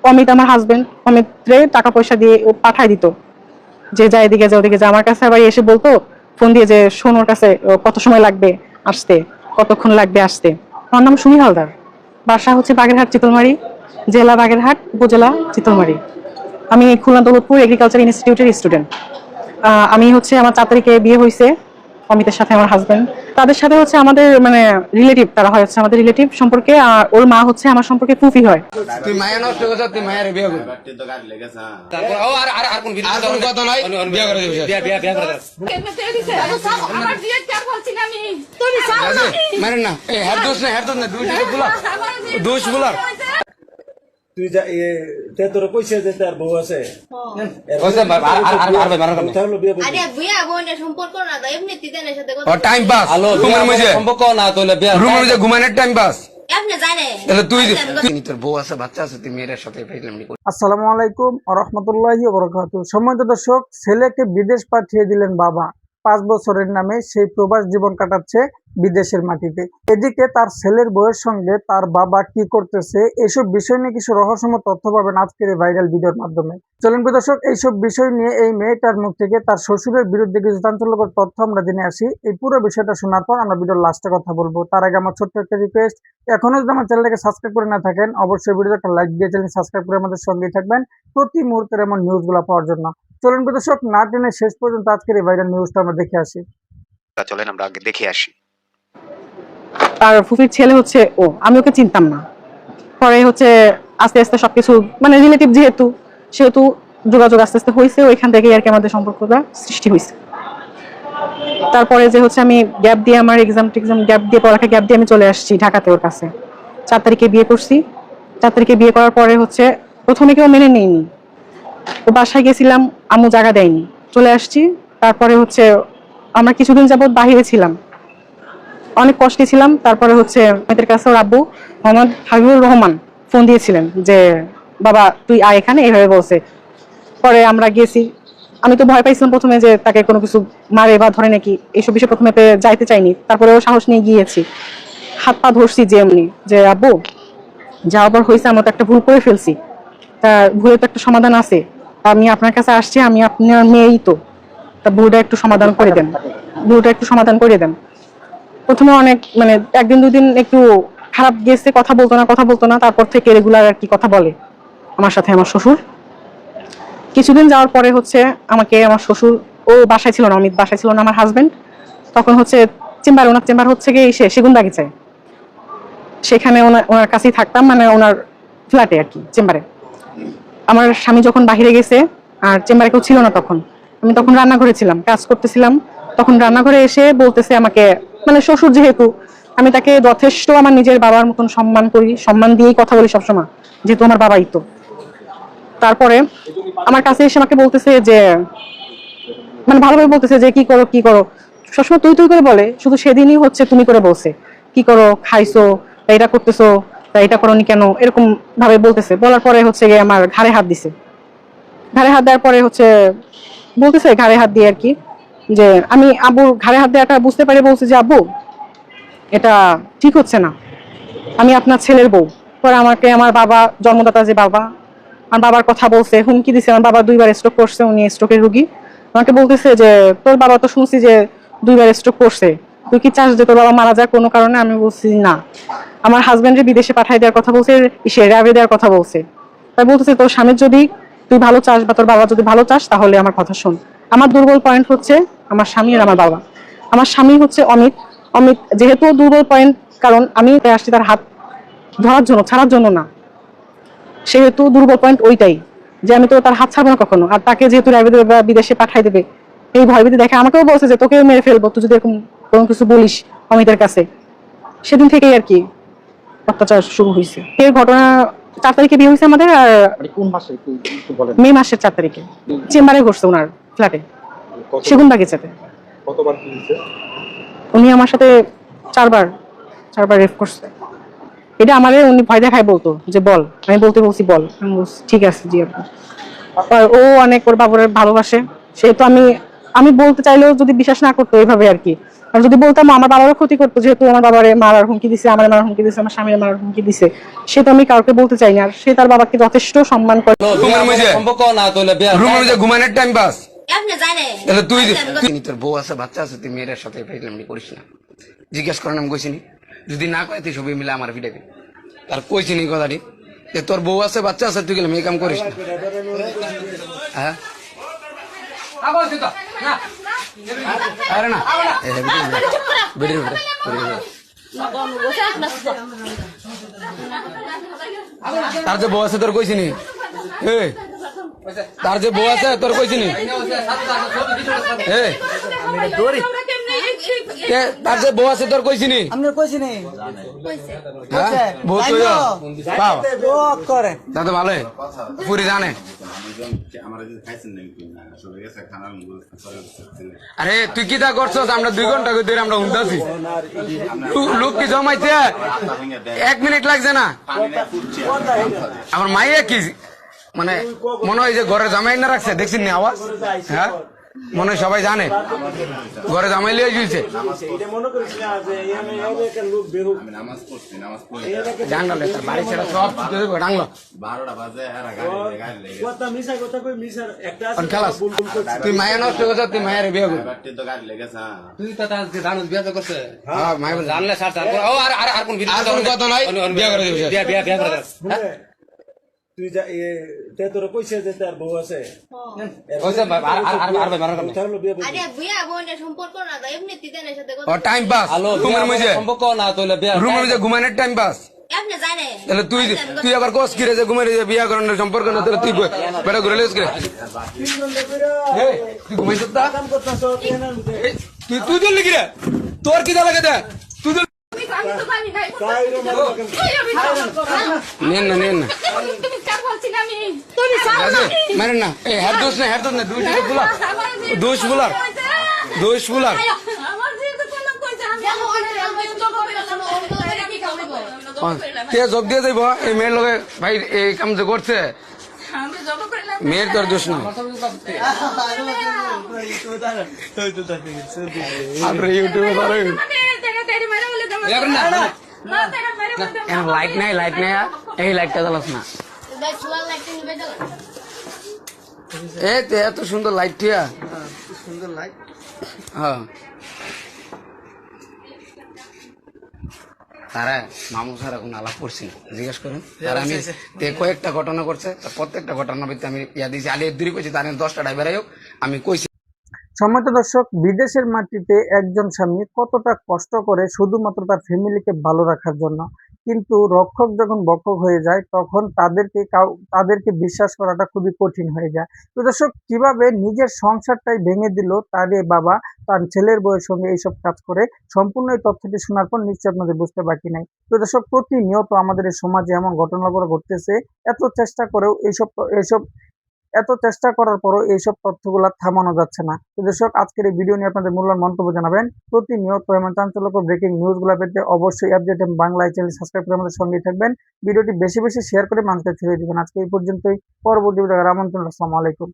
অমিত আমার হাজবেন্ড, অমিতরে টাকা পয়সা দিয়ে ও পাঠায় দিত যে যা এদিকে যা ওদিকে যা। আমার কাছে আবার এসে বলতো ফোন দিয়ে যে শোন ওর কাছে কত সময় লাগবে আসতে, কতক্ষণ লাগবে আসতে। আমার নাম সুমি হালদার, বাসা হচ্ছে বাগেরহাট চিতলমারি, জেলা বাগেরহাট, উপজেলা চিতলমারি। আমি খুলনা দৌলতপুর এগ্রিকালচার ইনস্টিটিউটের স্টুডেন্ট। আমি হচ্ছে আমার 4 তারিখে বিয়ে হয়েছে অমিতের সাথে, আমার হাজবেন্ড। তাদের সাথে হচ্ছে আমাদের মানে রিলেটিভ, তারা হয় হচ্ছে আমাদের রিলেটিভ সম্পর্কে। আর ওর মা হচ্ছে আমার সম্পর্কে ফুফি হয়। তুই মায়া নষ্ট করছ, তুই মায়ের বিয়ে করবি। তারপর ও আর কোন ভিডিও আর কথা নাই, বিয়ে করে দিবি। বিয়ে করে দাও। আমার দিয়ে চার বলছি না আমি। তুই চাও না মারেন না। এই হেড দোষ না দোষ বলা। তুই যা তে তোর কইছে যে তার বউ আছে ওইসে আর ভাই মারা কেন? তাহলে বিয়ে করবি। আরে বুয়া বোনের সম্পর্ক না তো এমনি তিদের সাথে ও টাইম পাস রুমের মধ্যে সম্পর্ক না তো রুমের মধ্যে ঘুমানোর টাইম পাস। আপনি জানেন তাহলে তুই তোর বউ আছে, বাচ্চা আছে, তুই মেয়ের সাথে ফাইজলামি করছিস। আসসালামু আলাইকুম ওয়া রাহমাতুল্লাহি ওয়া বারাকাতুহু। সম্মানিত দর্শক, ছেলেকে বিদেশ পাঠিয়ে দিলেন বাবা। 5 বছরের নামে সেই প্রবাস জীবন কাটাচ্ছে বিদেশের মাটিতে। এদিকে তার ছেলের বউয়ের সঙ্গে তার বাবা কি করতেছে, এসব বিষয় নিয়ে কিছু রহস্যময় তথ্য পাবেন আজকের এই ভাইরাল ভিডিওর মাধ্যমে। চলুন দর্শক, এইসব বিষয় নিয়ে এই মেয়েটার মুখ থেকে তার শ্বশুরের বিরুদ্ধে কিছু চাঞ্চল্যকর তথ্য আমরা জেনে আসি। এই পুরো বিষয়টা শোনার পর আমরা ভিডিওর লাস্টে কথা বলবো। তার আগে আমার ছোট্ট একটা রিকোয়েস্ট, এখনো যদি আমার চ্যানেলটাকে সাবস্ক্রাইব করে না থাকেন অবশ্যই ভিডিওতে একটা লাইক দিয়ে চ্যানেল সাবস্ক্রাইব করে আমাদের সঙ্গেই থাকবেন প্রতি মুহূর্তের এমন নিউজগুলো পাওয়ার জন্য। চলুন দর্শক, না টেনে শেষ পর্যন্ত আজকের এই ভাইরাল নিউজটা আমরা দেখে আসি। চলেন আমরা আগে দেখে আসি। তার ফুফির ছেলে হচ্ছে ও, আমি ওকে চিনতাম না। পরে হচ্ছে আস্তে আস্তে সবকিছু মানে রিলেটিভ যেহেতু, সেহেতু যোগাযোগ আস্তে আস্তে হয়েছে, ওইখান থেকেই আর কি আমাদের সম্পর্কটা সৃষ্টি হয়েছে। তারপরে যে হচ্ছে আমি গ্যাপ দিয়ে আমার এক্সাম গ্যাপ দিয়ে পড়ালেখা গ্যাপ দিয়ে আমি চলে আসছি ঢাকাতে ওর কাছে। 4 তারিখে বিয়ে করছি। 4 তারিখে বিয়ে করার পরে হচ্ছে প্রথমে কেউ মেনে নেয়নি, ও বাসায় গেছিলাম, আম্মু জায়গা দেয়নি, চলে আসছি। তারপরে হচ্ছে আমরা কিছুদিন যাবত বাহিরে ছিলাম, অনেক কষ্টে ছিলাম। তারপরে হচ্ছে মেয়েদের কাছে ওর আব্বু মোহাম্মদ হাবিবুর রহমান ফোন দিয়েছিলেন যে বাবা তুই আয় এখানে, এইভাবে বলছে। পরে আমরা গেছি। আমি তো ভয় পাইছিলাম প্রথমে যে তাকে কোনো কিছু মারে বা ধরে নাকি, এইসব বিষয়ে প্রথমে যাইতে চাইনি। তারপরে ও সাহস নিয়ে গিয়েছি, হাত পা ধরছি যে এমনি যে আব্বু যাওয়ার পর হয়েছে, আমরা তো একটা ভুল করে ফেলছি, তার ভুলের তো একটা সমাধান আছে, আমি আপনার কাছে আসছি, আমি আপনার মেয়েই তো, তা ভুলটা একটু সমাধান করে দেন, ভুলটা একটু সমাধান করে দেন। প্রথমে অনেক মানে 1 দিন 2 দিন একটু খারাপ গেছে, কথা বলতো না। তারপর থেকে রেগুলার আর কি কথা বলে আমার সাথে আমার শ্বশুর। কিছুদিন যাওয়ার পরে হচ্ছে আমাকে আমার শ্বশুর, ও বাসায় ছিল না, অমিত বাসায় ছিল না, আমার হাজবেন্ড তখন হচ্ছে ওনার চেম্বার হচ্ছে গিয়ে সেগুনবাগিচায়, সেখানে ওনার কাছেই থাকতাম, মানে ওনার ফ্ল্যাটে আর কি, চেম্বারে। আমার স্বামী যখন বাহিরে গেছে আর চেম্বারে কেউ ছিল না, তখন আমি রান্নাঘরে ছিলাম, কাজ করতেছিলাম। তখন রান্নাঘরে এসে বলতেছে আমাকে, মানে শ্বশুর যেহেতু, আমি তাকে যথেষ্ট আমার নিজের বাবার মতন সম্মান করি, সম্মান দিয়েই কথা বলি সবসময়, যেহেতু আমার বাবাই তো। তারপরে আমার কাছে এসে আমাকে বলতেছে যে, মানে ভালোভাবে বলতেছে যে কি করো, সবসময় তুই করে বলে, শুধু সেদিনই হচ্ছে তুমি করে বলছে, কি করো, খাইছো, এটা করতেছো, এটা করোনি কেন, এরকম ভাবে বলতেছে। বলার পরে হচ্ছে গিয়ে আমার ঘাড়ে হাত দিছে। ঘাড়ে হাত দেওয়ার পরে হচ্ছে বলতেছে, ঘাড়ে হাত দিয়ে আর কি, যে আমি আব্বুর ঘাড়ে হাত দেওয়াটা বুঝতে পারে, বলছে যে আব্বু এটা ঠিক হচ্ছে না, আমি আপনার ছেলের বউ। পরে আমাকে আমার বাবা, জন্মদাতা যে বাবা, আমার বাবার কথা বলছে, হুমকি দিছে। আমার বাবা 2বার স্ট্রোক করছে, উনি স্ট্রোকের রোগী। আমাকে বলতেছে যে তোর বাবা তো শুনছি যে 2বার স্ট্রোক করছে, তুই কি চাস যে তোর বাবা মারা যায় কোনো কারণে? আমি বলছি না। আমার হাজবেন্ডের বিদেশে পাঠাই দেওয়ার কথা বলছে, রেহাবে দেওয়ার কথা বলছে। তাই বলতেছে তোর স্বামীর যদি তুই ভালো চাস বা তোর বাবা যদি ভালো চাস তাহলে আমার কথা শোন। আমার দুর্বল পয়েন্ট হচ্ছে আমার স্বামী আর আমার বাবা। আমার স্বামী হচ্ছে অমিত যেহেতু দুর্বল পয়েন্ট, কারণ আমি আসছি তার হাত ধরার জন্য, ছাড়ার জন্য না, সেহেতু দুর্বল পয়েন্ট ওইটাই, যে আমি তো তার হাত ছাড়বো না কখনো। আর তাকে যেহেতু বিদেশে পাঠাই দেবে এই ভয়ভীতি দেখে, আমাকেও বলছে যে তোকেও মেরে ফেলবো তুই যদি এরকম কোনো কিছু বলিস অমিতের কাছে। সেদিন থেকেই আর কি অত্যাচার শুরু হয়েছে। এর ঘটনা 4 তারিখে বিয়ে হয়েছে আমাদের, আর মে মাসের 4 তারিখে চেম্বারে ঘটছে ওনার ফ্ল্যাটে সেগুনবাগিচাতে। উনি আমার সাথে 4বার রেপ করছে। এটা আমাদের উনি ভয় দেখায় বলতো যে বল, আমি বলছি বল, আমি বলছি ঠিক আছে জি আপু। আর ও অনেক ওর বাবার ভালোবাসে, সেহেতু আমি বলতে চাইলেও যদি বিশ্বাস না করতো এইভাবে আর কি, আর যদি বলতাম আমার বাবারও ক্ষতি করতো, যেহেতু আমার বাবারে মারার হুমকি দিছে, আমার মারার হুমকি দিছে, আমার স্বামীর মারার হুমকি দিছে, সে তো আমি কাউকে বলতে চাইনি। আর সে তার বাবাকে যথেষ্ট সম্মান করে। সম্পর্ক না তোলে রুমের মধ্যে ঘুমানোর টাইম পাস আপনি জানেন তাহলে তুই তোর বউ আছে বাচ্চা আছে, তুই মেয়ের সাথে ফেসলাম করিস না। জিজ্ঞেস করেন আমি কইছিনি, যদি না কয় তুই সবই মিলে আমার ভিটাবি। তার কইছিনি কথাটি যে তোর বউ আছে বাচ্চা আছে, তুই গেলে মেয়ে কাম করিস না। হ্যাঁ আরে না বেরিয়ে তার যে বউ আছে তোর কইছিনি, তার যে বউ আছে তোর কইছিনি, তার যে বউ আছে তোর কইছিনি, বউ করে তা তো ভালোই পুরি জানে। আরে তুই কি তা করছস? আমরা 2 ঘন্টা ধরে আমরা হুন্দাছি, লোক কি জমাইতে 1 মিনিট লাগছে না। আমার মাইয়া কি মানে মনে হয় যে ঘরে জামাই না রাখছে, দেখছিস নি আওয়াজ? হ্যাঁ মনে হয় সবাই জানে ঘরে জামাই লিয়ে গিয়েছে। জানলে তার বাড়ি ছেড়ে সব ডাংলো খেলাস। তুই মায়ের নষ্ট করছ, তুই মায়ের বিয়ে করবি। তুই তো জানুস বিয়ে করছে, জানলে আর কোন কথা নাই, বিয়ে করে দিবি, বিয়ে করে তুই যা তোরা কইছে যে তার বউ আছে আরে বুয়া বোনের সম্পর্ক না তো এমনিতে দেনের সাথে কথা টাইম পাস রুমের মধ্যে সম্পর্ক না তোলে রুমের মধ্যে ঘুমানোর টাইম পাস। আপনি জানেন তাহলে তুই আবার কোস কিরে যে ঘুমের বিয়ে করানোর সম্পর্ক না, তাহলে তুই বেটা ঘুরে লেস করে তুই ঘুমাইছ তা তুই তুই লিখি রে, তোর কি লাগে দেখ তুই নেন না নেন না মারেন না। এই হের দোষ না, হের দোষ না, দোষ বুলার দোষ বুলার কে জব দিয়ে যাইব এই মেয়ের লগে। ভাই এই কাম যে করছে মেয়ের তোর দোষ না। লাইট নাই, লাইট নাই, এই লাইটটা জ্বালাস না। এই তো এত সুন্দর লাইট টিয়া, সুন্দর লাইট। হ্যাঁ তারা মামু স্যার এখন আলাপ করছি না, জিজ্ঞেস করেন। আর আমি কয়েকটা ঘটনা করছে, প্রত্যেকটা ঘটনার ভিত্তিতে আমি ইয়া দিয়েছি, আলি দূরে কইছি তার 10টা ড্রাইভার হোক আমি কইছি। সম্মানিত দর্শক, বিদেশের মাটিতে একজন স্বামী কতটা কষ্ট করে শুধুমাত্র তার ফ্যামিলিকে ভালো রাখার জন্য, কিন্তু রক্ষক যখন বক্ষক হয়ে যায় তখন তাদেরকে বিশ্বাস করাটা খুবই কঠিন হয়ে যায়। তো দর্শক, কিভাবে নিজের সংসারটাই ভেঙে দিল তার এই বাবা তার ছেলের বউয়ের সঙ্গে এইসব কাজ করে, সম্পূর্ণ এই তথ্যটি শোনার পর নিশ্চয় আপনাদের বুঝতে বাকি নাই। তো দর্শক, প্রতিনিয়ত আমাদের এই সমাজে এমন ঘটনাগুলো ঘটতেছে, এত চেষ্টা করেও এত চেষ্টা করার পরও এইসব তথ্যগুলো থামানো যাচ্ছে না। তো দর্শক, আজকের এই ভিডিও নিয়ে আপনাদের মূল্যবান মন্তব্য জানাবেন। প্রতিনিয়ত এমন চাঞ্চল্যকর ব্রেকিং নিউজগুলো পেতে অবশ্যই আপডেট বাংলায় চ্যানেল সাবস্ক্রাইব করে আমাদের সঙ্গেই থাকবেন। ভিডিওটি বেশি বেশি শেয়ার করে মানুষকে ছড়িয়ে দিবেন। আজকে এই পর্যন্তই, পরবর্তী ভিডিও আমন্ত্রণ। আসসালামু আলাইকুম।